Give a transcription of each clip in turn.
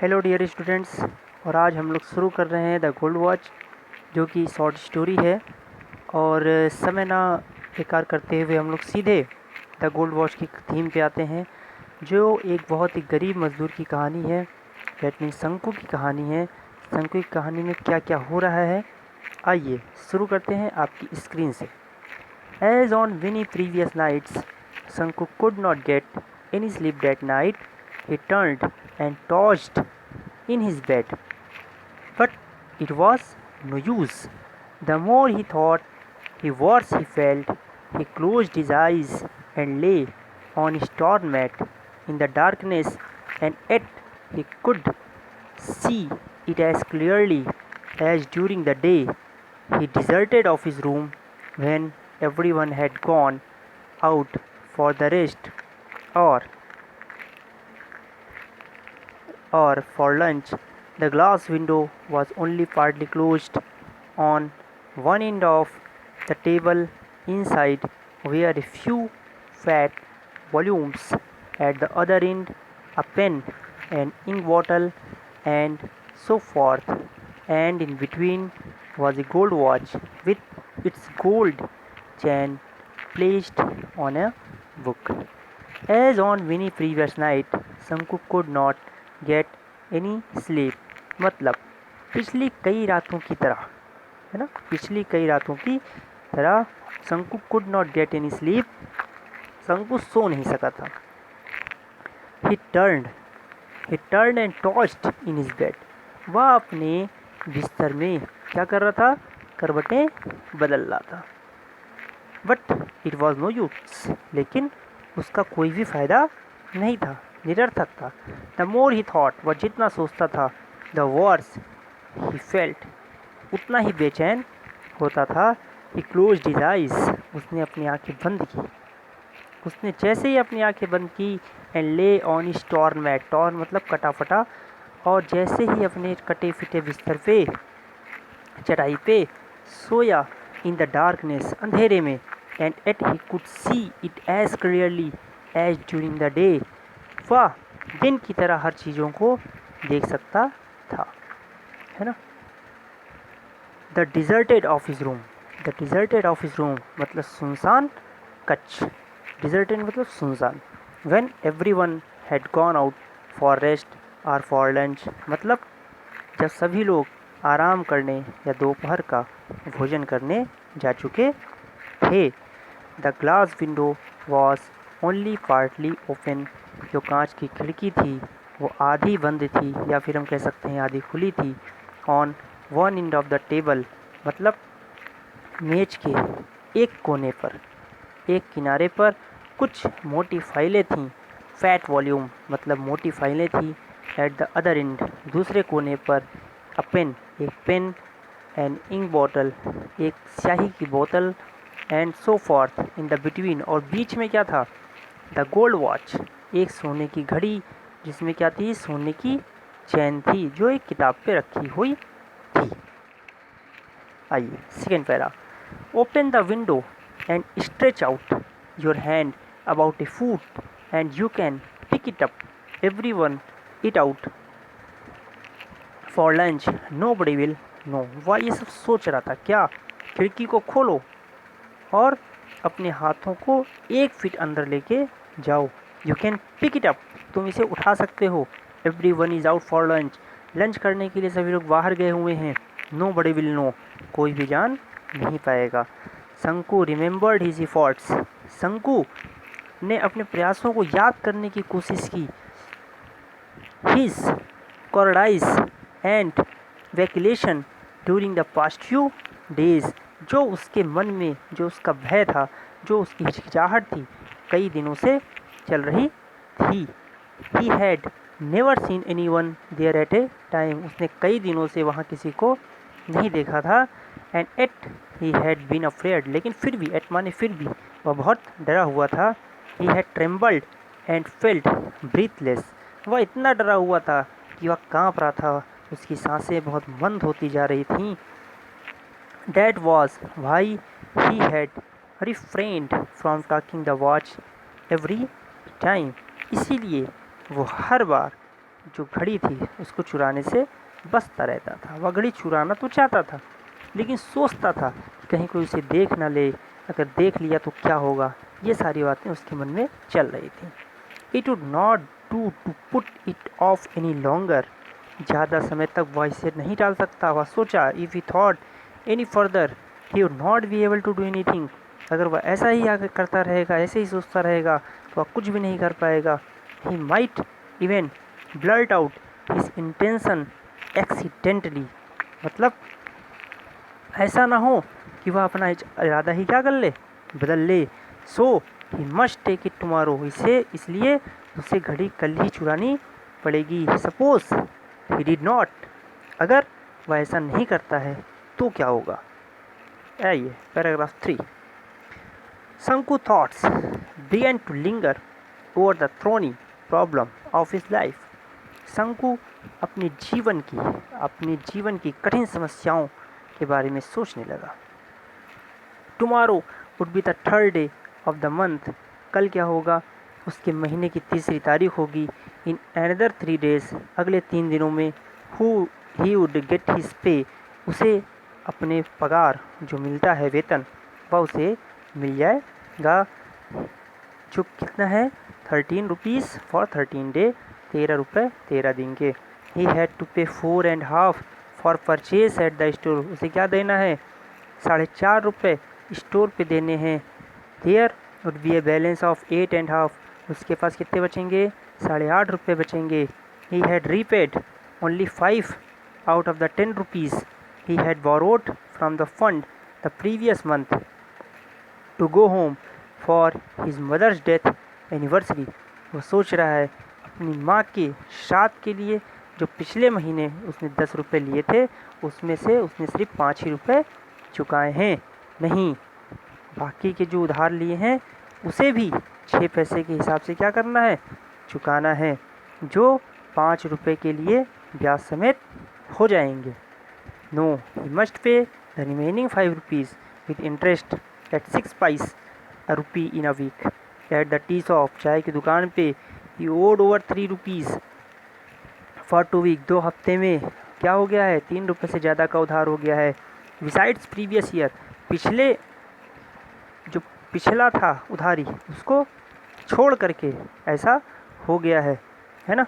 Hello dear students. और आज हम लोग शुरू कर रहे हैं द गोल्ड वॉच, जो कि शॉर्ट स्टोरी है। और समय ना बेकार करते हुए हम लोग सीधे द गोल्ड वॉच की थीम पे आते हैं, जो एक बहुत ही गरीब मजदूर की कहानी है। दैट मीन्स शंकु की कहानी है। शंकु की कहानी में क्या क्या हो रहा है, आइए शुरू करते हैं आपकी स्क्रीन से। As on many previous nights, Sanku could not get any sleep that night. He turned and tossed in his bed, but it was no use. The more he thought, the worse he felt. He closed his eyes and lay on his torn mat in the darkness, and yet he could see it as clearly as during the day. He deserted of his room when everyone had gone out for the rest or for lunch. The glass window was only partly closed. On one end of the table inside were a few fat volumes. At the other end, a pen, an ink bottle, and so forth. And in between was a gold watch with its gold chain placed on a book. As on many previous night, Sanku could not get any sleep. मतलब पिछली कई रातों की तरह, है ना, पिछली कई रातों की तरह शंकु could not get any sleep. शंकु सो नहीं सका था। ही turn and tossed in his bed. वह अपने बिस्तर में क्या कर रहा था? करवटें बदल रहा था। But it was no use, लेकिन उसका कोई भी फ़ायदा नहीं था, निरर्थक था। द मोर ही थॉट, वह जितना सोचता था, द वर्स ही फेल्ट, उतना ही बेचैन होता था। ही क्लोज्ड हिज आइज, उसने अपनी आंखें बंद की। उसने जैसे ही अपनी आंखें बंद की, and lay on his torn mat, torn मतलब कटा फटा, और जैसे ही अपने कटे फिटे बिस्तर पे, चटाई पे सोया, इन द डार्कनेस, अंधेरे में, and yet he could see it as clearly as during the day, वह दिन की तरह हर चीज़ों को देख सकता था, है ना। The deserted office room, the deserted office room मतलब सुनसान कच्छ, डिजर्टेड मतलब सुनसान। When everyone had gone out for rest और फॉर लंच, मतलब जब सभी लोग आराम करने या दोपहर का भोजन करने जा चुके थे। The glass window was only partly open, जो कांच की खिड़की थी वो आधी बंद थी, या फिर हम कह सकते हैं आधी खुली थी। On one end of the table मतलब मेज के एक कोने पर, एक किनारे पर कुछ मोटी फाइलें थीं। फैट वॉल्यूम मतलब मोटी फाइलें थीं। एट द अदर एंड, दूसरे कोने पर, अ पेन, एक पेन, एन इंक बॉटल, एक स्याही की बोतल, and so forth in the between, और बीच में क्या था? द गोल्ड वॉच, एक सोने की घड़ी, जिसमें क्या थी? सोने की चैन थी, जो एक किताब पे रखी हुई थी। आइए second para. Open the window and stretch out your hand about a foot and you can pick it up, everyone it out for lunch, nobody will know. वह ये सब सोच रहा था। क्या? खिड़की को खोलो और अपने हाथों को 1 फीट अंदर लेके जाओ। You can pick it up, तुम इसे उठा सकते हो। Everyone is out for lunch, lunch करने के लिए सभी लोग बाहर गए हुए हैं। नो बडी विल नो, कोई भी जान नहीं पाएगा। शंकु रिमेंबर्ड हिज एफर्ट्स, शंकु ने अपने प्रयासों को याद करने की कोशिश की। His cowardice and vacillation during the past few days, जो उसके मन में, जो उसका भय था, जो उसकी हिचकिचाहट थी, कई दिनों से चल रही थी। He had never seen anyone there at a time, उसने कई दिनों से वहाँ किसी को नहीं देखा था। And yet he had been afraid, लेकिन फिर भी, एट माने फिर भी, वह बहुत डरा हुआ था। He had trembled and felt breathless, वह इतना डरा हुआ था कि वह काँप रहा था, उसकी सांसें बहुत मंद होती जा रही थीं। That was why he had refrained from talking the watch every time, इसीलिए वो हर बार जो घड़ी थी उसको चुराने से बचता रहता था। वह घड़ी चुराना तो चाहता था, लेकिन सोचता था कि कहीं कोई उसे देख ना ले, अगर देख लिया तो क्या होगा। ये सारी बातें उसके मन में चल रही थी। It would not do to put it off any longer. ज़्यादा समय तक वह इसे नहीं टाल सकता। वह सोचा, if he thought any further he would not be able to do anything. अगर वह ऐसा ही आगे करता रहेगा, ऐसे ही सोचता रहेगा, तो वह कुछ भी नहीं कर पाएगा। He might even blurt out his intention accidentally. मतलब ऐसा ना हो कि वह अपना इरादा ही क्या कर ले, बदल ले। So he must take it tomorrow. इसलिए उसे घड़ी कल ही चुरानी पड़ेगी। सपोज ही डिड नॉट, अगर वह ऐसा नहीं करता है तो क्या होगा। आइए paragraph 3। Sanku thoughts began to linger over the thorny problem of his life. शंकु अपने जीवन की कठिन समस्याओं के बारे में सोचने लगा। Tomorrow would be the third day of the month. कल क्या होगा, उसके महीने की 3री तारीख होगी। इन अनदर 3 days, अगले 3 दिनों में he would get his pay. उसे अपने पगार जो मिलता है, वेतन, वह उसे मिल जाएगा। जो कितना है, 13 रुपीज़ फॉर 13 डे, 13 रुपये 13 दिन के। ही हैड टू पे 4.5 for purchase at the store. उसे क्या देना है, 4.5 रुपये स्टोर पे देने हैं। There would be a balance of 8.5। उसके पास कितने बचेंगे, 8.5 रुपये बचेंगे। He had repaid only 5 out of the 10 rupees he had borrowed from the fund the previous month to go home for his mother's death anniversary. वो सोच रहा है अपनी माँ के श्राद्ध के लिए जो पिछले महीने उसने 10 रुपये लिए थे, उसमें से उसने सिर्फ 5 ही रुपये चुकाए हैं। नहीं, बाकी के जो उधार लिए हैं उसे भी 6 पैसे के हिसाब से क्या करना है, चुकाना है, जो 5 रुपये के लिए ब्याज समेत हो जाएंगे। No, he must pay the remaining 5 rupees with interest at 6 paise a rupee in a week at the tea shop. चाय की दुकान पे he owed over 3 rupees for 2 week. 2 हफ्ते में क्या हो गया है, 3 रुपये से ज़्यादा का उधार हो गया है। बिसाइड्स प्रीवियस ईयर, पिछला था उधारी उसको छोड़ करके ऐसा हो गया है ना।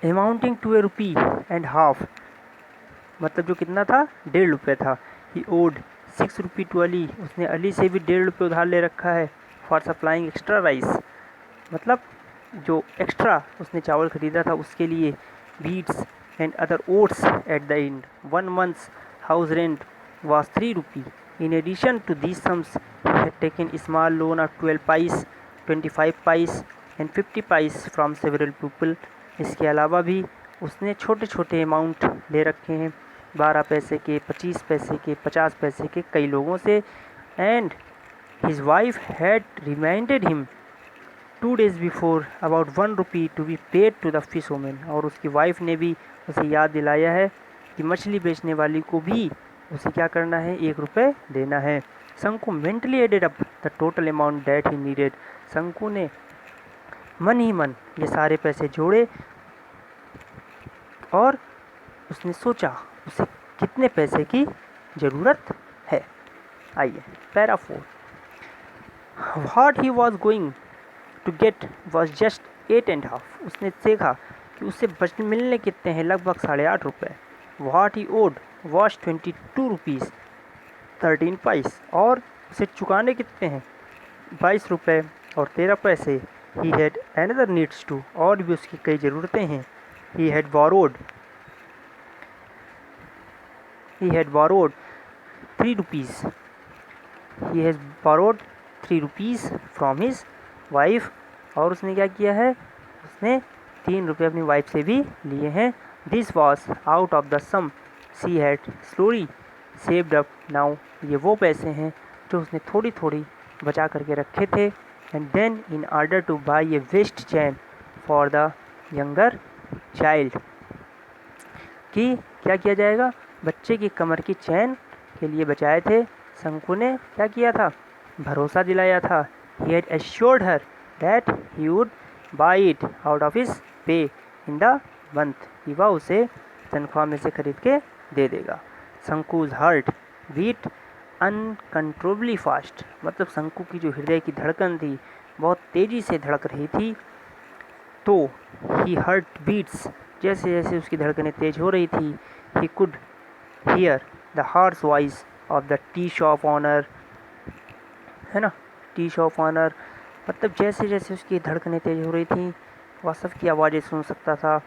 Amounting to a rupee and half, मतलब जो कितना था, 1.5 रुपये था। He owed 6 rupee to Ali. उसने अली से भी 1.5 रुपये उधार ले रखा है। फॉर सप्लाइंग एक्स्ट्रा राइस, मतलब जो एक्स्ट्रा उसने चावल ख़रीदा था उसके लिए। Beets and other oats at the end. 1 month's house rent was 3 rupee. In addition to these sums, he had taken a small loan of 12 paise, 25 paise and 50 paise from several people. इसके अलावा भी उसने छोटे छोटे amount ले रखे हैं, 12 पैसे के, 25 पैसे के, 50 पैसे के, कई लोगों से। And his wife had reminded him 2 days before about 1 rupee to be paid to the fisherman. और उसकी वाइफ ने भी उसे याद दिलाया है कि मछली बेचने वाली को भी उसे क्या करना है, 1 रुपये देना है। Shanku mentally added up the total amount that he needed. Shanku ने मन ही मन ये सारे पैसे जोड़े और उसने सोचा उसे कितने पैसे की ज़रूरत है। आइए para 4। What he was going to get was just 8.5। उसने देखा कि उसे मिलने कितने हैं, लगभग 8.5 रुपये। What he owed was 22 rupees 13 पैसे। और उसे चुकाने कितने हैं, 22 रुपये और 13 पैसे। He had another needs to, और भी उसकी कई ज़रूरतें हैं। He had borrowed 3 rupees. He has borrowed 3 rupees from his wife. और उसने क्या किया है, उसने 3 रुपये अपनी वाइफ से भी लिए हैं। This was out of the sum she had slowly saved up now. ये वो पैसे हैं जो उसने थोड़ी थोड़ी बचा करके रखे थे। And then in order to buy a waist chain for the younger child, कि क्या किया जाएगा, बच्चे की कमर की चैन के लिए बचाए थे। शंकु ने क्या किया था, भरोसा दिलाया था। He had assured her that he would buy it out of his pay in the month, कि वह उसे तनख्वाह में से खरीद के दे देगा। शंकुज हार्ट बीट अनकंट्रोलेबली फास्ट, मतलब शंकु की जो हृदय की धड़कन थी बहुत तेज़ी से धड़क रही थी। तो ही हार्ट बीट्स, जैसे जैसे उसकी धड़कनें तेज हो रही थी, he could hear the harsh voice of the tea shop honour, है ना, टी शॉप ऑनर, मतलब जैसे जैसे उसकी धड़कनें तेज हो रही थी वह सबकी आवाज़ें सुन सकता था।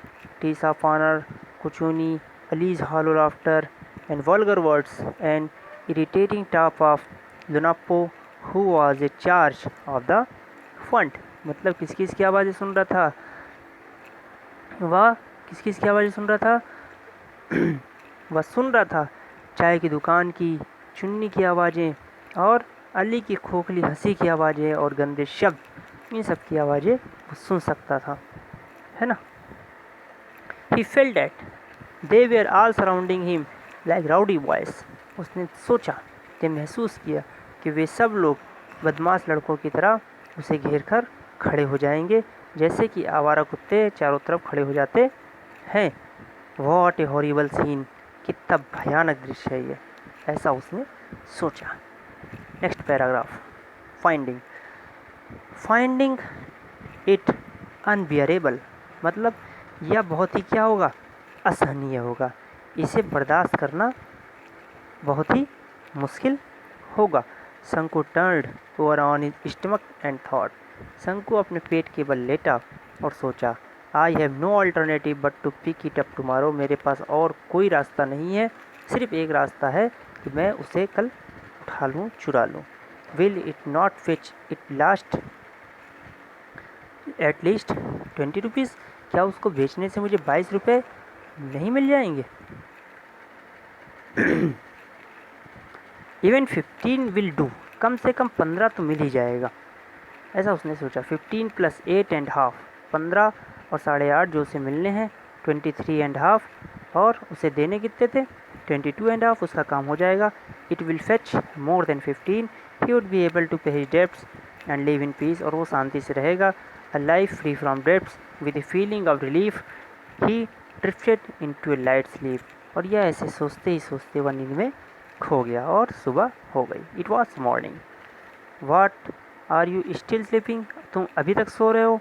Tea shop owner, Kuchuni, Ali's hollow laughter and vulgar words and irritating top of लुनापो who was a charge of the fund, मतलब किस किस की आवाज़ें सुन रहा था वह, किस किस की आवाज़ें सुन रहा था वह सुन रहा था चाय की दुकान की, चुन्नी की आवाज़ें और अली की खोखली हंसी की आवाज़ें और गंदे शब्द, इन सब की आवाज़ें वो सुन सकता था, है ना। He felt that they were all surrounding him like rowdy boys, उसने सोचा कि महसूस किया कि वे सब लोग बदमाश लड़कों की तरह उसे घेर कर खड़े हो जाएंगे, जैसे कि आवारा कुत्ते चारों तरफ खड़े हो जाते हैं। वॉट ए हॉरिबल सीन, कितना भयानक दृश्य है ये, ऐसा उसने सोचा। Next paragraph, finding finding it unbearable, मतलब यह बहुत ही क्या होगा, असहनीय होगा, इसे बर्दाश्त करना बहुत ही मुश्किल होगा। Shanku turned over on his stomach and thought, Shanku अपने पेट के बल लेटा और सोचा, I have no alternative but to pick it up tomorrow, मेरे पास और कोई रास्ता नहीं है, सिर्फ एक रास्ता है कि मैं उसे कल उठा लूँ, चुरा लूँ। Will it not Fitch it last at least 20 rupees, क्या उसको बेचने से मुझे 22 रुपये नहीं मिल जाएंगे? इवन 15 विल डू, कम से कम 15 तो मिल ही जाएगा, ऐसा उसने सोचा। 15 प्लस 8 एंड हाफ, 15 और 8.5 जो उसे मिलने हैं 23 एंड हाफ, और उसे देने कितने थे 22 एंड हाफ, उसका काम हो जाएगा। It will fetch more than 15, he would be able to pay his debts and live in peace, और वो शांति से रहेगा। A life free from debts with a feeling of relief he drifted into a light sleep, और यह ऐसे सोचते ही सोचते वह नींद में खो गया और सुबह हो गई। It was morning. What are you still sleeping, तुम अभी तक सो रहे हो?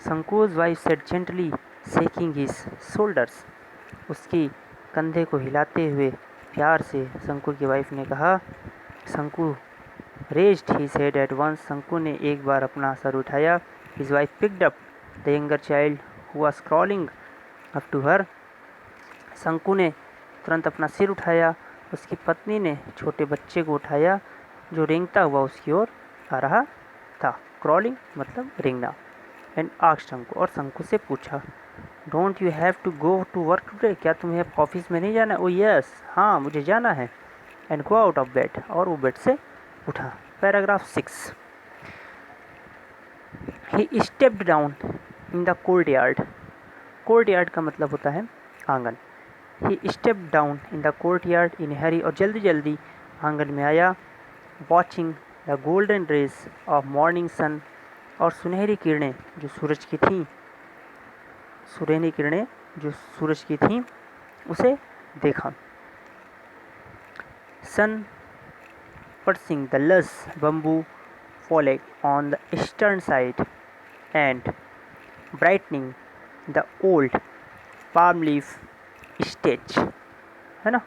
Shanku's wife said gently shaking his shoulders, उसकी कंधे को हिलाते हुए प्यार से शंकु की वाइफ ने कहा। Shanku raised his head at once, Shanku ने एक बार अपना सर उठाया। His wife picked up the younger child who was crawling up to her, Shanku ने तुरंत अपना सिर उठाया, उसकी पत्नी ने छोटे बच्चे को उठाया जो रेंगता हुआ उसकी ओर आ रहा था। क्रॉलिंग मतलब रेंगना। एंड आस्क्ड शंकु, और शंकु से पूछा, don't you have to go to work today, क्या तुम्हें ऑफिस में नहीं जाना? ओ यस, हाँ मुझे जाना है। And go out of bed, और वो बेड से उठा। Paragraph 6, he stepped down in the courtyard, courtyard का मतलब होता है आंगन। He stepped down in the courtyard in hurry, और जल्दी जल्दी आंगन में आया। Watching the golden rays of morning sun, और सुनहरी किरणें जो सूरज की थीं, सुनहरी किरणें जो सूरज की थीं उसे देखा। Sun piercing the lush bamboo foliage on the eastern side and brightening the old palm leaf stage, है ना,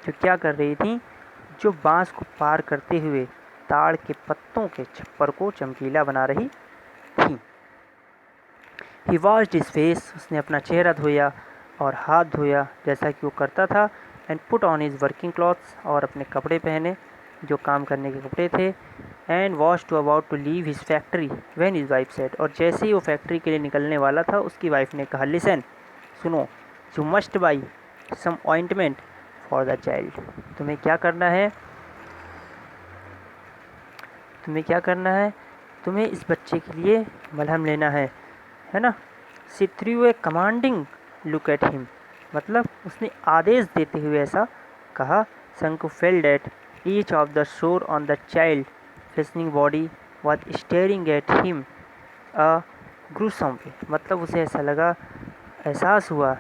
जो क्या कर रही थी, जो बांस को पार करते हुए ताड़ के पत्तों के छप्पर को चमकीला बना रही थी। ही वॉश्ड हिज फेस, उसने अपना चेहरा धोया और हाथ धोया जैसा कि वो करता था। And put on his working clothes, और अपने कपड़े पहने जो काम करने के कपड़े थे। And was to about to leave his factory when his wife said, और जैसे ही वो फैक्ट्री के लिए निकलने वाला था उसकी वाइफ ने कहा, लिसन, सुनो, you must buy some ointment for the child, तुम्हें क्या करना है, तुम्हें क्या करना है, तुम्हें इस बच्चे के लिए मलहम लेना है ना। She threw a commanding look at him, मतलब उसने आदेश देते हुए ऐसा कहा। Shanku felt at each of the sore on the child festering body was staring at him a gruesome way, मतलब उसे ऐसा लगा एहसास हुआ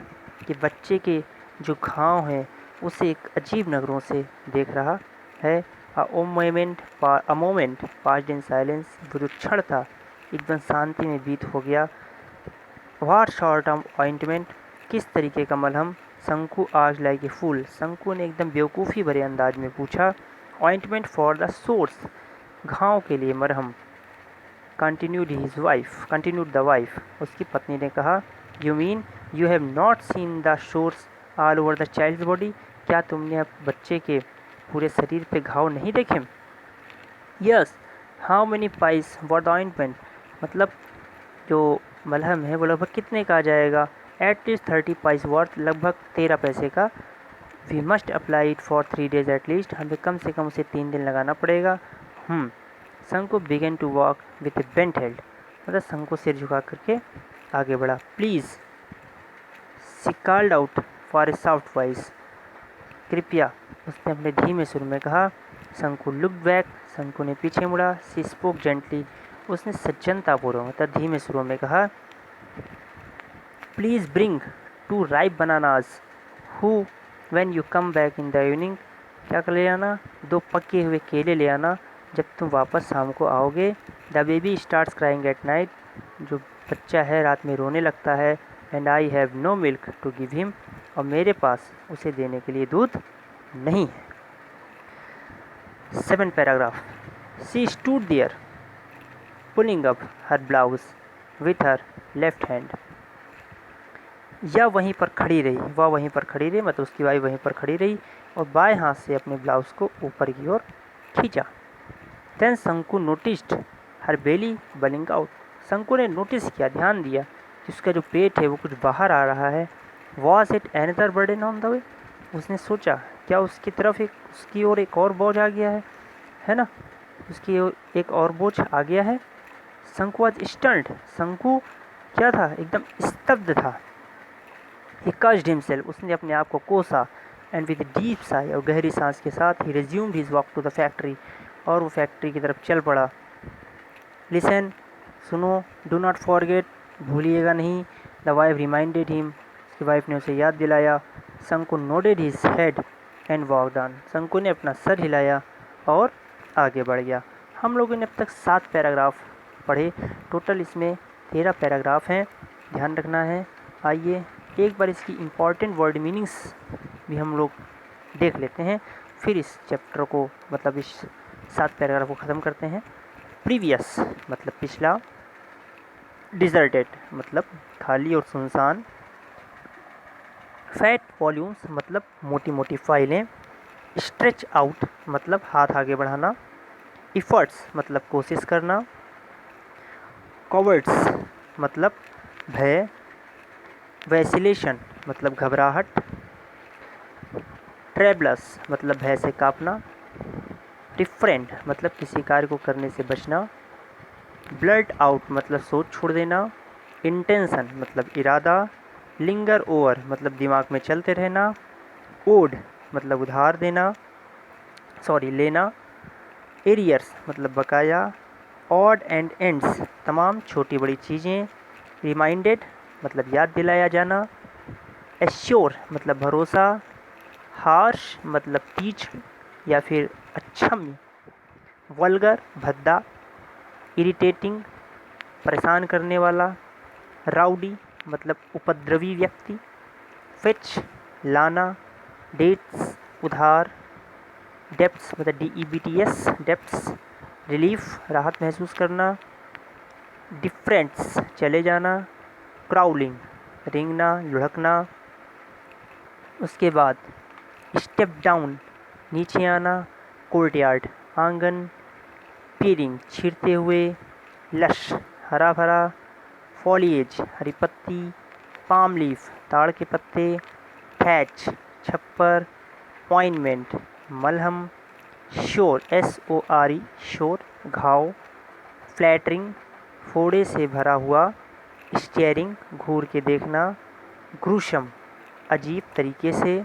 कि बच्चे के जो घाव हैं उसे एक अजीब नज़रों से देख रहा है। A moment passed in silence. वो जो क्षण था एकदम शांति में बीत हो गया। व्हाट शॉर्ट ऑफ ऑइंटमेंट, किस तरीके का मलहम? शंकु आज लाइक ए फूल, शंकु ने एकदम बेवकूफ़ी भरे अंदाज में पूछा। ऑइंटमेंट फॉर द सोर्स, घाव के लिए मरहम। कंटिन्यूड द वाइफ, उसकी पत्नी ने कहा। You mean you have not seen the sores all over the child's body, क्या तुमने अब बच्चे के पूरे शरीर पे घाव नहीं देखे? Yes, how many price for the ointment, मतलब जो मलहम है वो लगभग कितने का आ जाएगा? एट लीस्ट 30 पाइस वर्थ, लगभग 13 पैसे का। We must apply it for 3 days at least, हमें कम से कम उसे 3 दिन लगाना पड़ेगा। Shanku began to walk with a bent head, मतलब शंकु सिर झुका करके आगे बढ़ा। Please, she called out for a soft voice, कृपया, उसने अपने धीमे सुर में कहा। शंकु लुक बैक, शंकु ने पीछे मुड़ा। सी स्पोक जेंटली, उसने सज्जनतापूर्वक मतलब धीमे सुरों में कहा। Please bring 2 ripe bananas who when you come back in the evening, क्या कर ले आना? 2 पके हुए केले ले आना जब तुम वापस शाम को आओगे। The baby starts crying at night, जो बच्चा है रात में रोने लगता है। And I have no milk to give him, और मेरे पास उसे देने के लिए दूध नहीं है। 7 paragraph. She stood there pulling up her blouse with her left hand, या वहीं पर खड़ी रही, वह वहीं पर खड़ी रही, मतलब उसकी वाइफ वहीं पर खड़ी रही और बाएं हाथ से अपने ब्लाउज को ऊपर की ओर खींचा। देन शंकु नोटिस्ड हर बेली बलिंग आउट, शंकु ने नोटिस किया, ध्यान दिया कि उसका जो पेट है वो कुछ बाहर आ रहा है। Was it another burden on the way, उसने सोचा क्या उसकी तरफ उसकी ओर एक और बोझ आ गया है ना, उसकी ओर एक और बोझ आ गया है। शंकु वॉज स्टन्ड, शंकु क्या था? एकदम स्तब्ध था। ही कस्ड हिमसेल्फ, उसने अपने आप को कोसा। एंड विद डीप साई, और गहरी सांस के साथ he resumed his walk to the factory, और वो फैक्ट्री की तरफ चल पड़ा। लिसन, सुनो, डू नॉट फॉरगेट, भूलिएगा नहीं। द वाइफ रिमाइंडेड हिम, उसकी वाइफ ने उसे याद दिलाया। शंकु nodded his head and walked on, शंकु ने अपना सर हिलाया और आगे बढ़ गया। हम लोगों ने अब तक 7 पैराग्राफ पढ़े, टोटल इसमें 13 पैराग्राफ हैं, ध्यान रखना है। आइए एक बार इसकी इम्पॉर्टेंट वर्ड मीनिंग्स भी हम लोग देख लेते हैं, फिर इस चैप्टर को मतलब इस 7 पैराग्राफ को ख़त्म करते हैं। प्रीवियस मतलब पिछला, डिजर्टेड मतलब खाली और सुनसान, फैट वॉल्यूम्स मतलब मोटी मोटी फाइलें, स्ट्रेच आउट मतलब हाथ आगे बढ़ाना, इफ़र्ट्स मतलब कोशिश करना, कॉवर्ड्स मतलब भय, वैसिलेशन मतलब घबराहट, ट्रेबलस मतलब भय से कांपना, डिफरेंट मतलब किसी कार्य को करने से बचना, ब्लर्ट आउट मतलब सोच छोड़ देना, इंटेंशन मतलब इरादा, लिंगर ओवर मतलब दिमाग में चलते रहना, ओड मतलब उधार लेना, एरियर्स मतलब बकाया, ऑड एंड एंड्स तमाम छोटी बड़ी चीज़ें, रिमाइंडेड मतलब याद दिलाया जाना, एश्योर मतलब भरोसा, हार्श मतलब टीच या फिर अक्षम्य, वल्गर भद्दा, इरिटेटिंग परेशान करने वाला, राउडी मतलब उपद्रवी व्यक्ति, फिच लाना, डेट्स उधार, डेप्स मतलब DEBTS डेप्स रिलीफ राहत महसूस करना, डिफरेंट्स चले जाना, क्राउलिंग रेंगना लुढ़कना, उसके बाद स्टेप डाउन नीचे आना, कोर्टयार्ड आंगन, पीरिंग छीरते हुए, लश हरा भरा, फॉलिएज हरी पत्ती, पाम लीफ ताड़ के पत्ते, थैच छप्पर, ऑइंटमेंट मलहम, शोर SORE शोर घाव, फ्लैटरिंग फोड़े से भरा हुआ, स्टेयरिंग घूर के देखना, ग्रूशम अजीब तरीके से,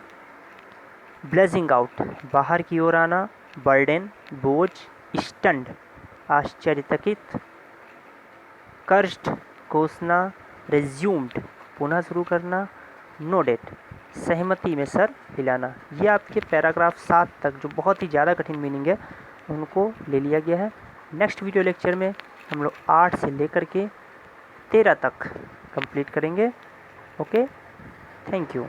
ब्लेजिंग आउट बाहर की ओर आना, बर्डन बोझ, स्टंड आश्चर्यचकित, कर्स्ट कोसना, रिज्यूम्ड पुनः शुरू करना, नो डेट, सहमति में सर हिलाना। ये आपके पैराग्राफ 7 तक जो बहुत ही ज़्यादा कठिन मीनिंग है उनको ले लिया गया है। नेक्स्ट वीडियो लेक्चर में हम लोग 8 से लेकर के 13 तक कंप्लीट करेंगे। Okay, thank you.